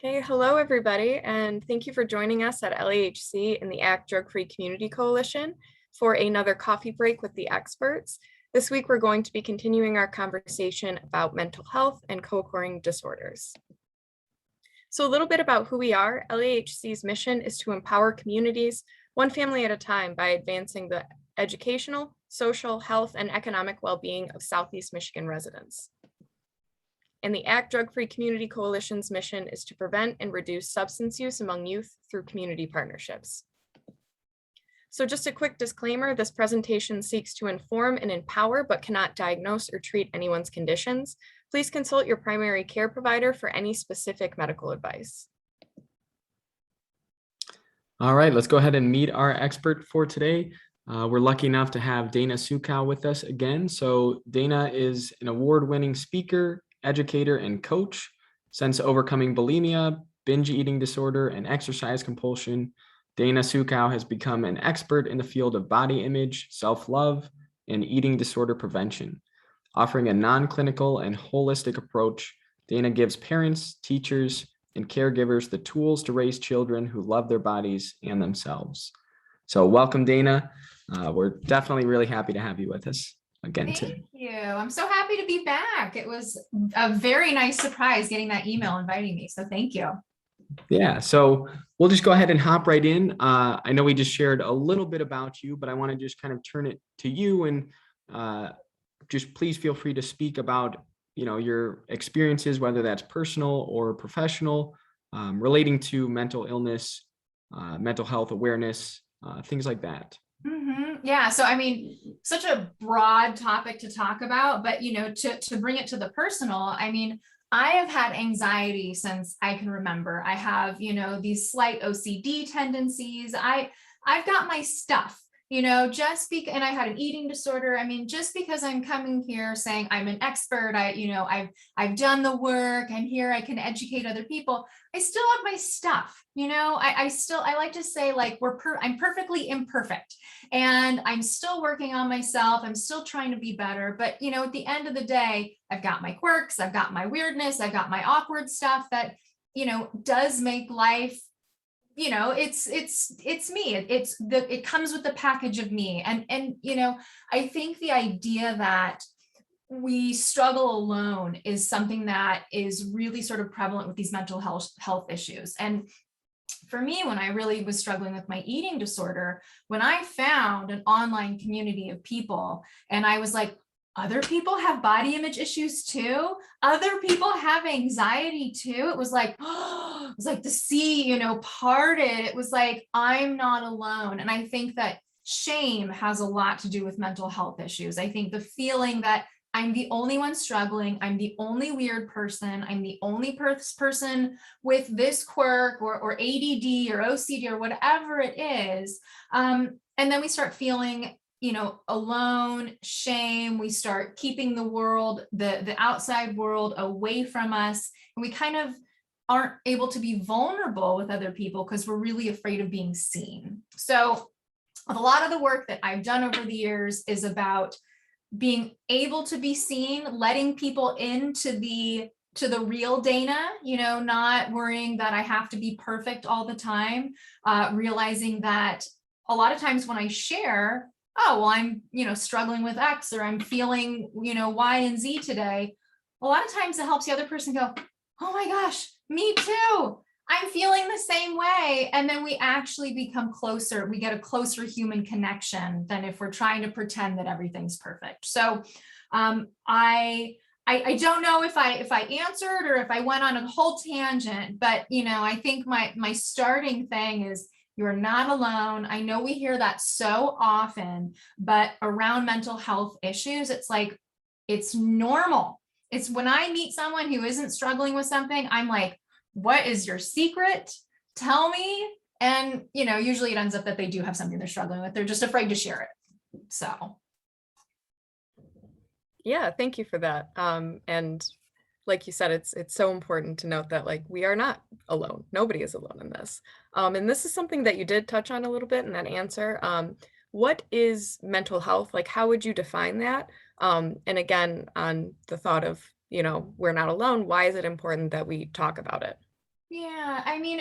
Okay, hello everybody, and thank you for joining us at LAHC in the ACT Drug-Free Community Coalition for another coffee break with the experts. This week, we're going to be continuing our conversation about mental health and co-occurring disorders. So a little bit about who we are. LAHC's mission is to empower communities, one family at a time, by advancing the educational, social, health, and economic well-being of Southeast Michigan residents. And the ACT Drug-Free Community Coalition's mission is to prevent and reduce substance use among youth through community partnerships. So just a quick disclaimer, this presentation seeks to inform and empower, but cannot diagnose or treat anyone's conditions. Please consult your primary care provider for any specific medical advice. All right, let's go ahead and meet our expert for today. We're lucky enough to have Dana Suchow with us again. So Dana is an award-winning speaker, educator, and coach. Since overcoming bulimia, binge eating disorder, and exercise compulsion, Dana Suchow has become an expert in the field of body image, self-love, and eating disorder prevention. Offering a non-clinical and holistic approach, Dana gives parents, teachers, and caregivers the tools to raise children who love their bodies and themselves. So welcome, Dana. We're definitely really happy to have you with us again today. Thank you. I'm so happy to be back. It was a very nice surprise getting that email inviting me. So thank you. Yeah, so we'll just go ahead and hop right in. I know we just shared a little bit about you, but I want to just kind of turn it to you and just please feel free to speak about, your experiences, whether that's personal or professional, relating to mental illness, mental health awareness, things like that. Yeah. So, I mean, such a broad topic to talk about, but, to bring it to the personal, I mean, I have had anxiety since I can remember. I have, these slight OCD tendencies. I've got my stuff, and I had an eating disorder. I mean, just because I'm coming here saying I'm an expert, I've done the work, I'm here, I can educate other people. I still have my stuff, I like to say, like, I'm perfectly imperfect and I'm still working on myself. I'm still trying to be better. But, at the end of the day, I've got my quirks, I've got my weirdness, I've got my awkward stuff that, does make life, it's me. It comes with the package of me. And, I think the idea that we struggle alone is something that is really sort of prevalent with these mental health issues. And for me, when I really was struggling with my eating disorder, when I found an online community of people and I was like, other people have body image issues too. Other people have anxiety too. It was like, it was like the sea, parted. It was like, I'm not alone. And I think that shame has a lot to do with mental health issues. I think the feeling that I'm the only one struggling, I'm the only weird person, I'm the only person with this quirk or ADD or OCD or whatever it is. And then we start feeling, alone, shame. We start keeping the world, the outside world away from us. And we kind of aren't able to be vulnerable with other people because we're really afraid of being seen. So a lot of the work that I've done over the years is about being able to be seen, letting people into the real Dana, not worrying that I have to be perfect all the time, realizing that a lot of times when I share, oh, well, I'm, struggling with X or I'm feeling, Y and Z today. A lot of times it helps the other person go, oh my gosh, me too. I'm feeling the same way. And then we actually become closer. We get a closer human connection than if we're trying to pretend that everything's perfect. So I don't know if I answered or if I went on a whole tangent, but, I think my starting thing is, you're not alone. I know we hear that so often, but around mental health issues, it's like, it's normal. It's when I meet someone who isn't struggling with something, I'm like, what is your secret? Tell me. And, usually it ends up that they do have something they're struggling with. They're just afraid to share it. So. Yeah, thank you for that. And like you said, it's so important to note that, like, we are not alone. Nobody is alone in this. And this is something that you did touch on a little bit in that answer. What is mental health? Like, how would you define that? And again, on the thought of, we're not alone, why is it important that we talk about it? Yeah, I mean,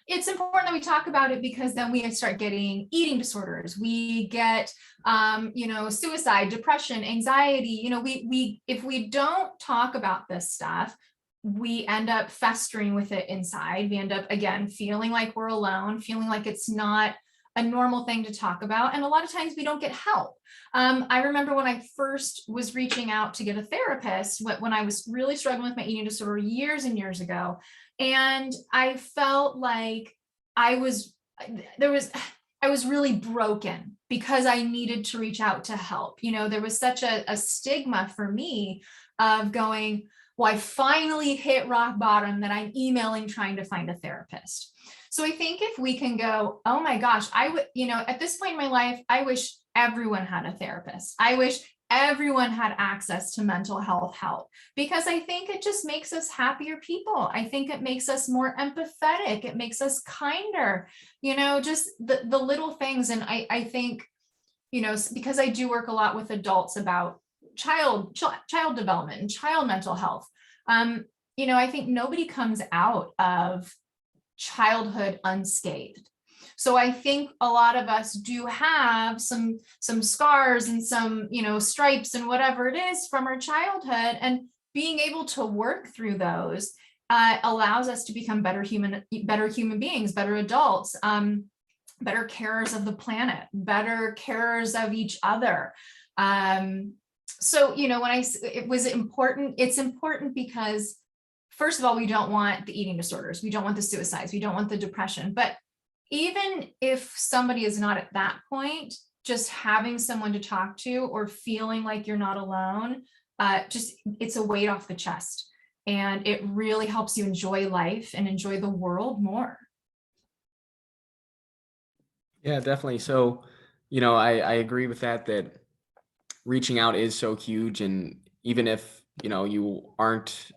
it's important that we talk about it because then we start getting eating disorders. We get, suicide, depression, anxiety. We if we don't talk about this stuff, we end up festering with it inside. We end up again feeling like we're alone, feeling like it's not a normal thing to talk about, and a lot of times we don't get help. I remember when I first was reaching out to get a therapist when I was really struggling with my eating disorder years and years ago. And I felt like I was really broken because I needed to reach out to help. There was such a stigma for me of going, well, I finally hit rock bottom that I'm emailing trying to find a therapist. So I think if we can go, oh my gosh, I would, at this point in my life, I wish everyone had a therapist. I wish everyone had access to mental health help, because I think it just makes us happier people. I think it makes us more empathetic. It makes us kinder, just the little things. And I think, because I do work a lot with adults about child development and child mental health. I think nobody comes out of childhood unscathed. So I think a lot of us do have some scars and some, stripes and whatever it is from our childhood, and being able to work through those allows us to become better human beings, better adults, better carers of the planet, better carers of each other. So, it's important because, first of all, we don't want the eating disorders. We don't want the suicides. We don't want the depression. But even if somebody is not at that point, just having someone to talk to or feeling like you're not alone, it's a weight off the chest. And it really helps you enjoy life and enjoy the world more. Yeah, definitely. So, I agree with that reaching out is so huge. And even if, you aren't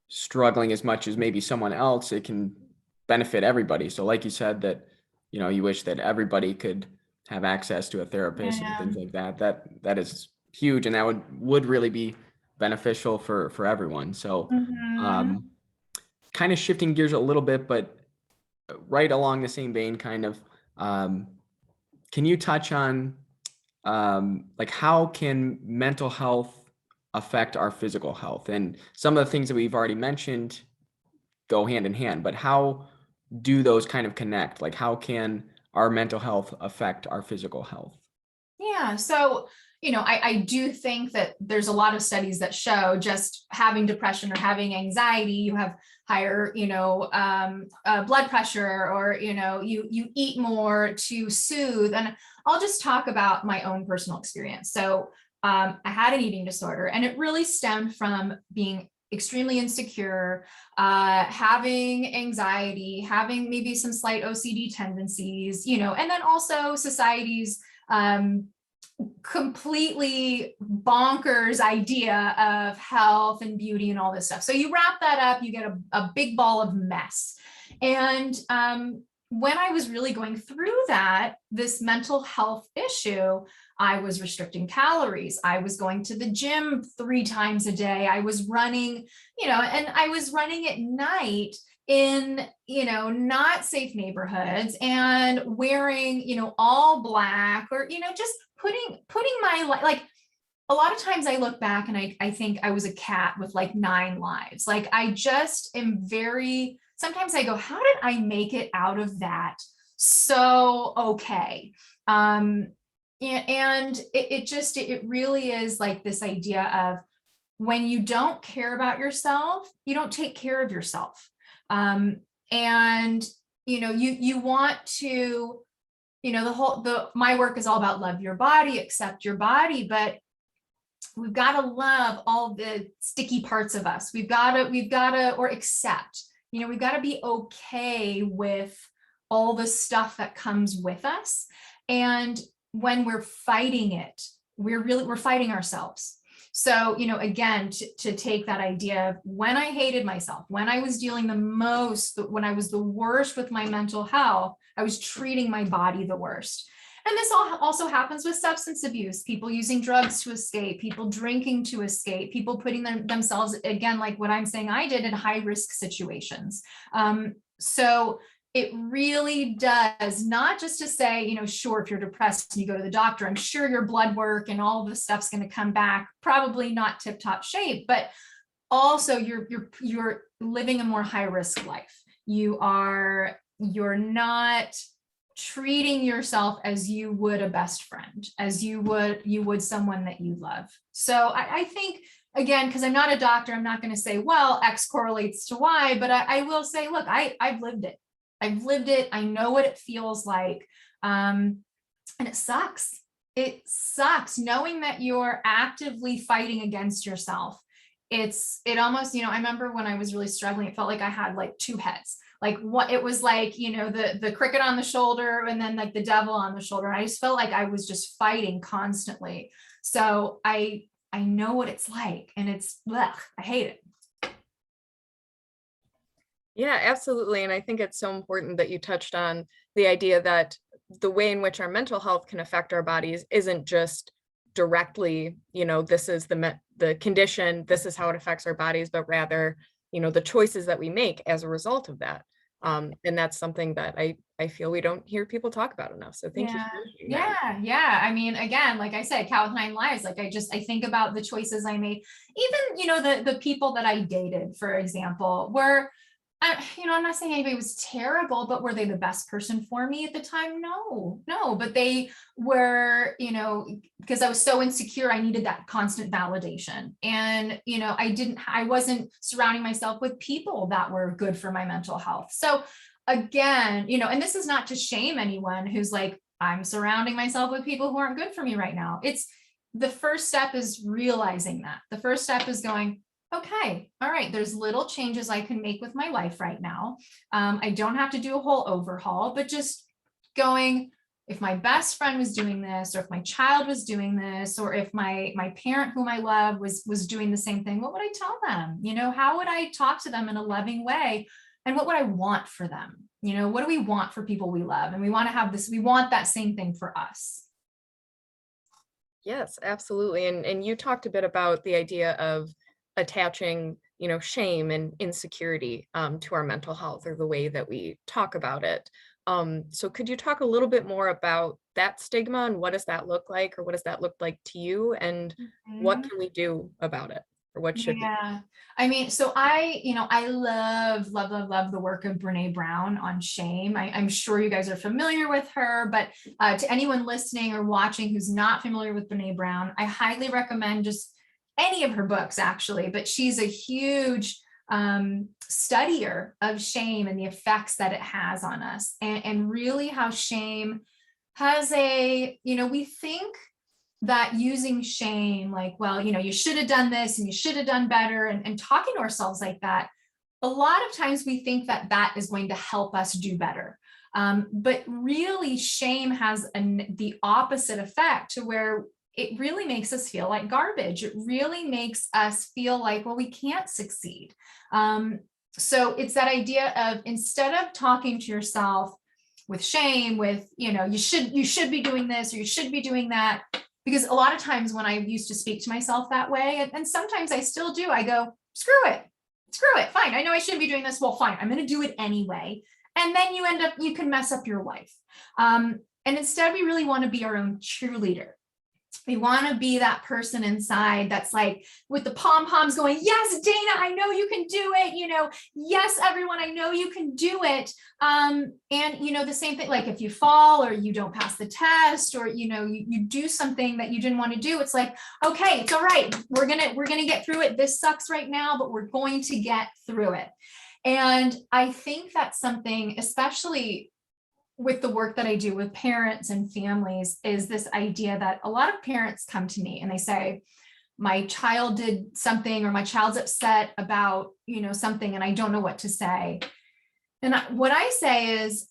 struggling as much as maybe someone else, it can benefit everybody. So like you said, that, you wish that everybody could have access to a therapist and things like that. That is huge. And that would really be beneficial for everyone. So kind of shifting gears a little bit, but right along the same vein, kind of, can you touch on like how can mental health affect our physical health? And some of the things that we've already mentioned go hand in hand, but how do those kind of connect? Like how can our mental health affect our physical health? Yeah. So, I do think that there's a lot of studies that show just having depression or having anxiety, you have higher, blood pressure, or, you eat more to soothe. And I'll just talk about my own personal experience. So I had an eating disorder, and it really stemmed from being extremely insecure, having anxiety, having maybe some slight OCD tendencies, and then also society's completely bonkers idea of health and beauty and all this stuff. So you wrap that up, you get a big ball of mess. And when I was really going through this mental health issue, I was restricting calories. I was going to the gym 3 times a day. I was running, and I was running at night in, not safe neighborhoods, and wearing, all black, or, just putting my like, a lot of times I look back and I think I was a cat with like 9 lives. Like I just am sometimes I go, how did I make it out of that so okay? And it really is like this idea of, when you don't care about yourself, you don't take care of yourself. And you want to, my work is all about love your body, accept your body, but we've got to love all the sticky parts of us. We've got to, or accept, we've got to be okay with all the stuff that comes with us. And when we're fighting it, we're fighting ourselves. So, again, to take that idea of, when I hated myself, when I was dealing the most, when I was the worst with my mental health, I was treating my body the worst. And this also happens with substance abuse, people using drugs to escape, people drinking to escape, people putting themselves, again, like what I'm saying I did, in high risk situations. So it really does, not just to say, sure, if you're depressed and you go to the doctor, I'm sure your blood work and all of the stuff's going to come back, probably not tip top shape, but also you're living a more high risk life. You're not treating yourself as you would a best friend, as you would someone that you love. So I think, again, because I'm not a doctor, I'm not going to say, well, X correlates to Y, but I will say, look, I've lived it. I've lived it. I know what it feels like. And it sucks. It sucks knowing that you're actively fighting against yourself. It almost, I remember when I was really struggling, it felt like I had like two heads. Like what it was like, the cricket on the shoulder and then like the devil on the shoulder. I just felt like I was just fighting constantly. So I know what it's like, and I hate it. Yeah, absolutely. And I think it's so important that you touched on the idea that the way in which our mental health can affect our bodies isn't just directly, this is the condition, this is how it affects our bodies, but rather, the choices that we make as a result of that. And that's something that I feel we don't hear people talk about enough. So thank you for mentioning that. Yeah. I mean, again, like I said, Cat with 9 Lives, like I think about the choices I made, even, the people that I dated, for example, were, I'm not saying anybody was terrible, but were they the best person for me at the time? No, but they were, because I was so insecure, I needed that constant validation. And, I wasn't surrounding myself with people that were good for my mental health. So again, and this is not to shame anyone who's like, I'm surrounding myself with people who aren't good for me right now. It's the first step is realizing that. The first step is going, okay, all right, there's little changes I can make with my life right now. I don't have to do a whole overhaul, but just going, if my best friend was doing this, or if my child was doing this, or if my parent whom I love was doing the same thing, what would I tell them? How would I talk to them in a loving way? And what would I want for them? What do we want for people we love? And we want to have this, we want that same thing for us. Yes, absolutely. And you talked a bit about the idea of attaching, shame and insecurity to our mental health, or the way that we talk about it. So could you talk a little bit more about that stigma, and what does that look like, or what does that look like to you, and what can we do about it, or what should we? I mean, so I love the work of Brene Brown on shame. I'm sure you guys are familiar with her, but to anyone listening or watching who's not familiar with Brene Brown, I highly recommend just any of her books, actually. But she's a huge studier of shame and the effects that it has on us, and really how shame has we think that using shame, like, well, you should have done this and you should have done better, and talking to ourselves like that, a lot of times we think that that is going to help us do better. But really, shame has the opposite effect, to where it really makes us feel like garbage. It really makes us feel like, well, we can't succeed. So it's that idea of, instead of talking to yourself with shame, with, you should be doing this, or you should be doing that. Because a lot of times when I used to speak to myself that way, and sometimes I still do, I go, screw it, fine. I know I shouldn't be doing this. Well, fine, I'm going to do it anyway. And then you can mess up your life. And instead, we really want to be our own cheerleader. We want to be that person inside that's like, with the pom-poms going, yes, Dana, I know you can do it. Yes, everyone, I know you can do it. And the same thing, like if you fall, or you don't pass the test, or, you do something that you didn't want to do, it's like, okay, it's all right. We're going to get through it. This sucks right now, but we're going to get through it. And I think that's something, especially with the work that I do with parents and families, is this idea that a lot of parents come to me and they say, my child did something, or my child's upset about, something, and I don't know what to say. And what I say is,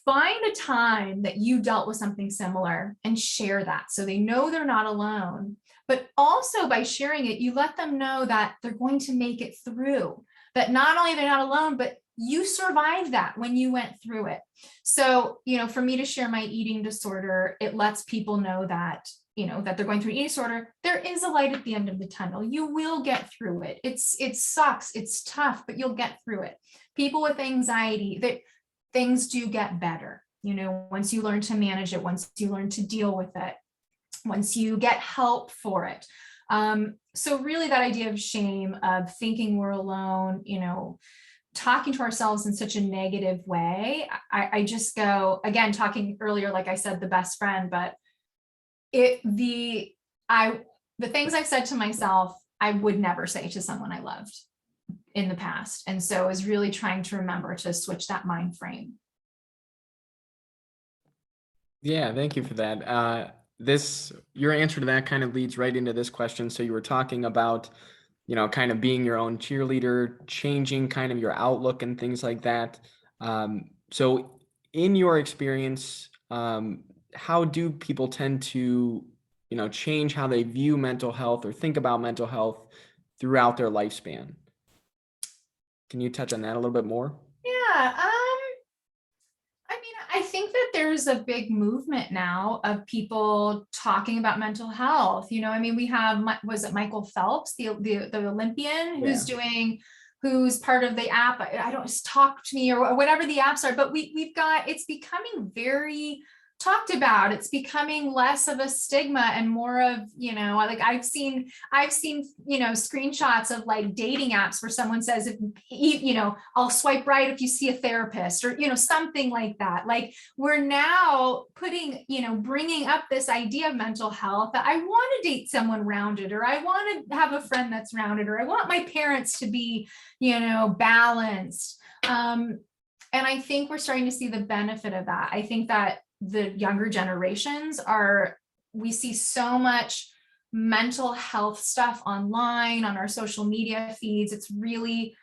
find a time that you dealt with something similar and share that, so they know they're not alone. But also, by sharing it, you let them know that they're going to make it through, that not only they're not alone, but you survived that when you went through it. So, for me to share my eating disorder, it lets people know that that they're going through an eating disorder, there is a light at the end of the tunnel. You will get through it. It sucks. It's tough, but you'll get through it. People with anxiety, that things do get better. Once you learn to manage it, once you learn to deal with it, once you get help for it. So really that idea of shame, of thinking we're alone, talking to ourselves in such a negative way, I just go, again, talking earlier, like I said, the best friend, but the things I've said to myself, I would never say to someone I loved in the past. And so I was really trying to remember to switch that mind frame. Yeah, thank you for that. Your answer to that kind of leads right into this question. So you were talking about, kind of being your own cheerleader, changing kind of your outlook and things like that. So in your experience, how do people tend to, change how they view mental health or think about mental health throughout their lifespan? Can you touch on that a little bit more? Yeah. I think that there's a big movement now of people talking about mental health. We have, was it Michael Phelps, the Olympian, who's part of the app. I don't, just Talk to Me or whatever the apps are, but we've got, it's becoming very talked about. It's becoming less of a stigma and more of, like I've seen, screenshots of like dating apps where someone says, if I'll swipe right if you see a therapist, or, something like that. Like we're now bringing up this idea of mental health, that I want to date someone rounded, or I want to have a friend that's rounded, or I want my parents to be, balanced. And I think we're starting to see the benefit of that. I think that the younger generations we see so much mental health stuff online, on our social media feeds. It's really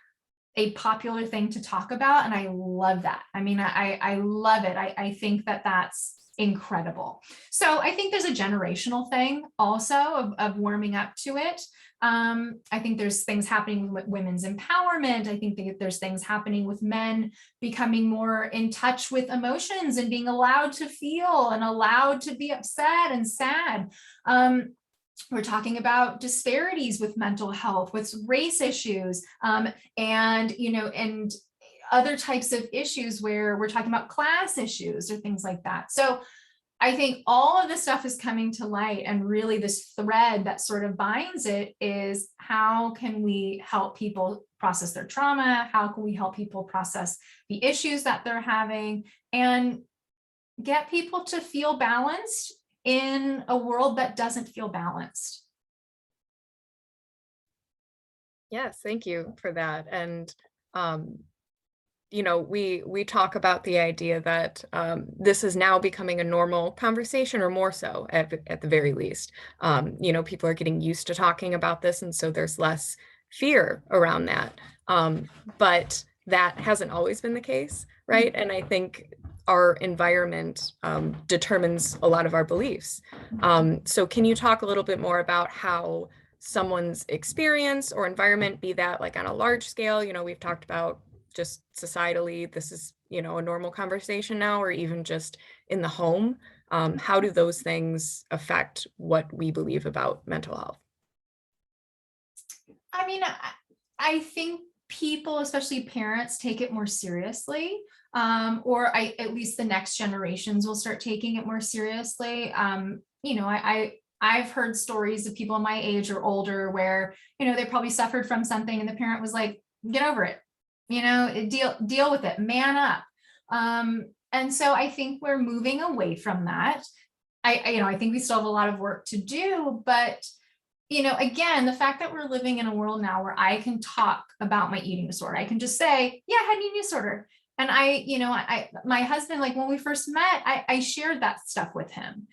a popular thing to talk about. And I love that. I love it. I think that that's incredible. So I think there's a generational thing also of warming up to it. I think there's things happening with women's empowerment. I think there's things happening with men becoming more in touch with emotions and being allowed to feel and allowed to be upset and sad. We're talking about disparities with mental health, with race issues, and other types of issues where we're talking about class issues or things like that. So I think all of this stuff is coming to light, and really this thread that sort of binds it is, how can we help people process their trauma? How can we help people process the issues that they're having, and get people to feel balanced in a world that doesn't feel balanced? Yes, thank you for that. And we talk about the idea that this is now becoming a normal conversation, or more so at the very least. People are getting used to talking about this, and so there's less fear around that. But that hasn't always been the case, right? And I think our environment determines a lot of our beliefs. So can you talk a little bit more about how someone's experience or environment, be that like on a large scale, we've talked about just societally, this is, a normal conversation now, or even just in the home, how do those things affect what we believe about mental health? I think people, especially parents, take it more seriously, or at least the next generations will start taking it more seriously. I've heard stories of people my age or older where, they probably suffered from something and the parent was like, get over it, deal with it, man up. And so I think we're moving away from that. I think we still have a lot of work to do, but again, the fact that we're living in a world now where I can talk about my eating disorder, I can just say, yeah, I had an eating disorder. And my husband, like when we first met, I shared that stuff with him.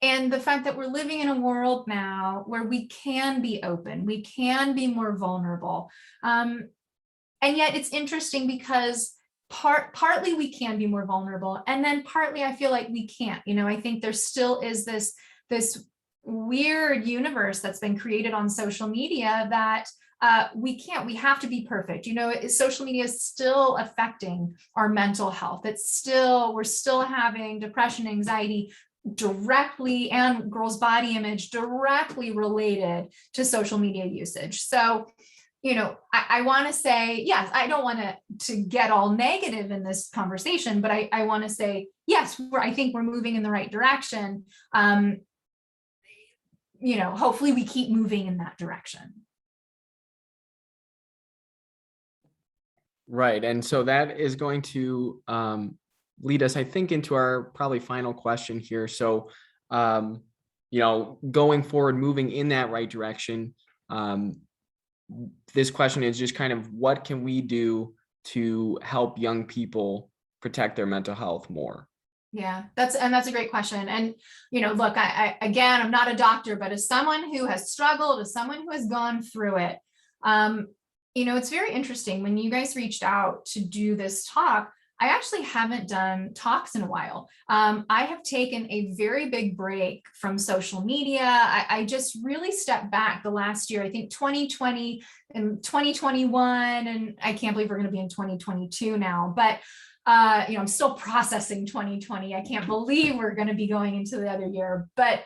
And the fact that we're living in a world now where we can be open, we can be more vulnerable. And yet it's interesting because partly we can be more vulnerable, and then partly I feel like we can't. I think there still is this weird universe that's been created on social media that we have to be perfect. Social media is still affecting our mental health. We're still having depression, anxiety, directly, and girls' body image directly related to social media usage. So, I want to say, yes, I don't want to get all negative in this conversation, but I want to say, yes, I think we're moving in the right direction. Hopefully we keep moving in that direction. Right. And so that is going to lead us, I think, into our probably final question here. So, going forward, moving in that right direction, this question is just kind of what can we do to help young people protect their mental health more? Yeah, that's a great question. And, look, again, I'm not a doctor, but as someone who has struggled, as someone who has gone through it, it's very interesting when you guys reached out to do this talk. I actually haven't done talks in a while. I have taken a very big break from social media. I just really stepped back the last year, I think 2020 and 2021, and I can't believe we're going to be in 2022 now, but I'm still processing 2020. I can't believe we're going to be going into the other year, but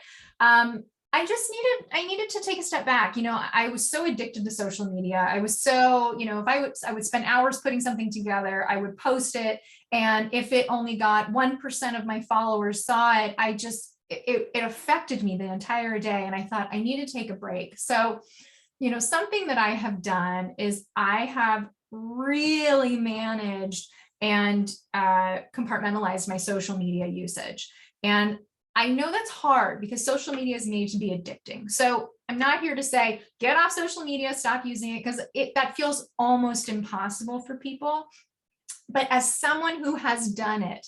I needed to take a step back. I was so addicted to social media. I was so, if I would spend hours putting something together, I would post it. And if it only got 1% of my followers saw it, it affected me the entire day. And I thought I need to take a break. So, something that I have done is I have really managed and compartmentalized my social media usage. And I know that's hard because social media is made to be addicting. So I'm not here to say, get off social media, stop using it, because that feels almost impossible for people. But as someone who has done it,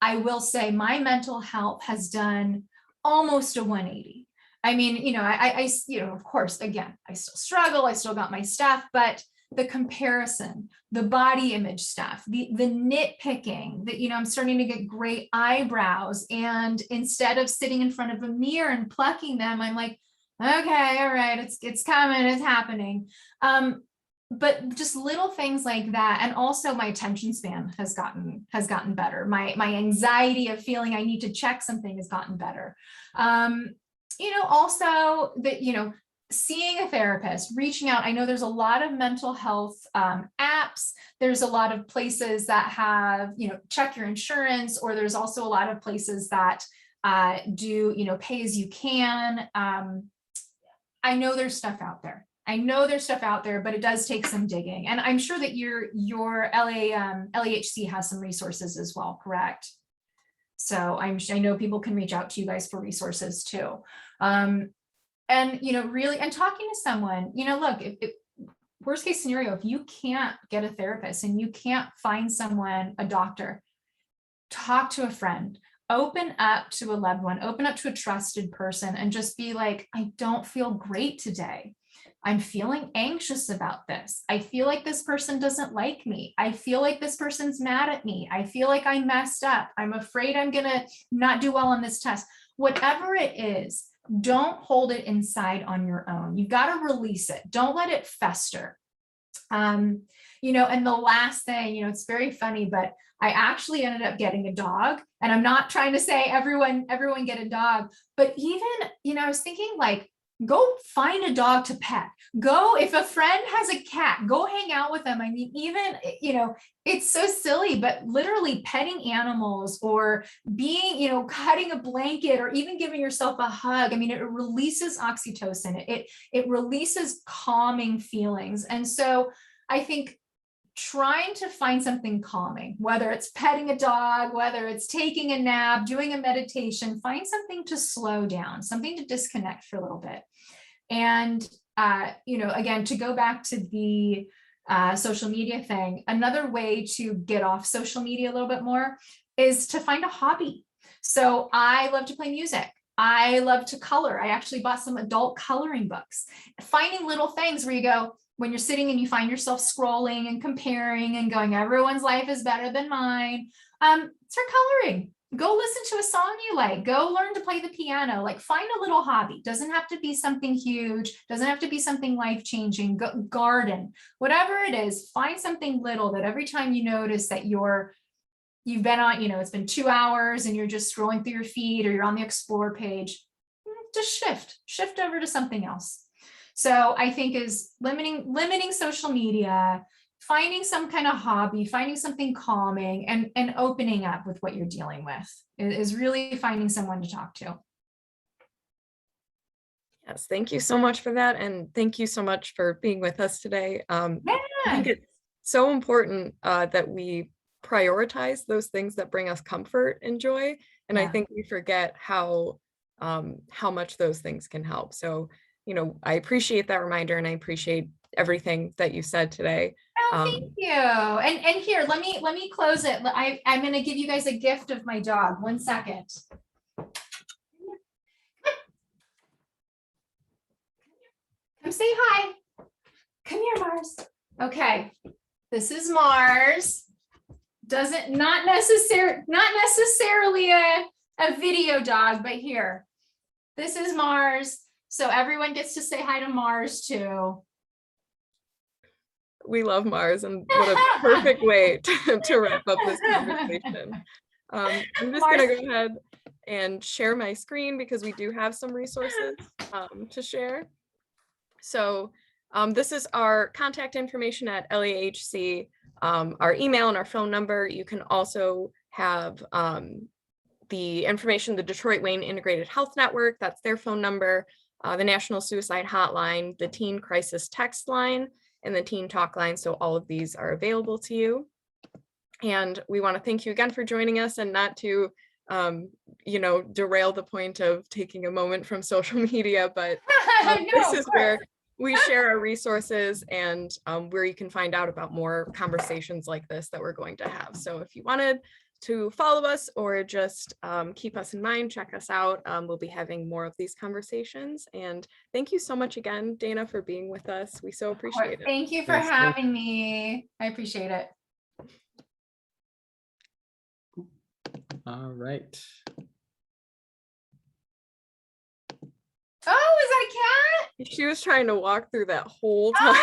I will say my mental health has done almost a 180. I mean, of course, again, I still struggle. I still got my stuff, but the comparison, the body image stuff, the nitpicking that, I'm starting to get great eyebrows. And instead of sitting in front of a mirror and plucking them, I'm like, okay, all right, it's coming, it's happening. But just little things like that. And also my attention span has gotten better. My anxiety of feeling I need to check something has gotten better. Also that, seeing a therapist, reaching out. I know there's a lot of mental health apps. There's a lot of places that have, check your insurance, or there's also a lot of places that do, pay as you can. I know there's stuff out there. But it does take some digging. And I'm sure that your LAHC has some resources as well, correct? So I know people can reach out to you guys for resources too. And, really, and talking to someone, look, if worst case scenario, if you can't get a therapist and you can't find someone, a doctor, talk to a friend, open up to a loved one, open up to a trusted person, and just be like, I don't feel great today. I'm feeling anxious about this. I feel like this person doesn't like me. I feel like this person's mad at me. I feel like I messed up. I'm afraid I'm going to not do well on this test. Whatever it is, don't hold it inside on your own. You've got to release it. Don't let it fester. And the last thing, it's very funny, but I actually ended up getting a dog. And I'm not trying to say everyone get a dog, but even, I was thinking like, go find a dog to pet. Go, if a friend has a cat, go hang out with them. I mean, even, it's so silly, but literally petting animals or being, cutting a blanket or even giving yourself a hug. I mean, it releases oxytocin. It releases calming feelings. And so I think trying to find something calming, whether it's petting a dog, whether it's taking a nap, doing a meditation, find something to slow down, something to disconnect for a little bit. And, again, to go back to the social media thing, another way to get off social media a little bit more is to find a hobby. So I love to play music. I love to color. I actually bought some adult coloring books. Finding little things where you go, when you're sitting and you find yourself scrolling and comparing and going, everyone's life is better than mine. Start coloring. Go listen to a song you like. Go learn to play the piano. Like, find a little hobby. Doesn't have to be something huge. Doesn't have to be something life-changing. Garden, whatever it is, find something little that every time you notice that you're you've been on, it's been 2 hours and you're just scrolling through your feed or you're on the explore page, just shift over to something else. So I think is limiting social media, finding some kind of hobby, finding something calming, and opening up with what you're dealing with is really finding someone to talk to. Yes, thank you so much for that. And thank you so much for being with us today. I think it's so important that we prioritize those things that bring us comfort and joy. And I think we forget how much those things can help. So, I appreciate that reminder, and I appreciate everything that you said today. Oh, thank you. And here, let me close it. I'm going to give you guys a gift of my dog. 1 second. Come say hi. Come here, Mars. Okay. This is Mars. Not necessarily a video dog, but here. This is Mars. So everyone gets to say hi to Mars too. We love Mars, and what a perfect way to wrap up this conversation. I'm just going to go ahead and share my screen because we do have some resources to share. So this is our contact information at LAHC, our email and our phone number. You can also have the information, the Detroit Wayne Integrated Health Network, that's their phone number, the National Suicide Hotline, the Teen Crisis Text Line, and the Teen Talk Line. So all of these are available to you. And we want to thank you again for joining us, and not to, derail the point of taking a moment from social media, but this is where we share our resources and where you can find out about more conversations like this that we're going to have. So if you wanted to follow us or just keep us in mind, check us out. We'll be having more of these conversations. And thank you so much again, Dana, for being with us. We so appreciate it. Thank you for having me. I appreciate it. All right. Oh, is that a cat? She was trying to walk through that whole time.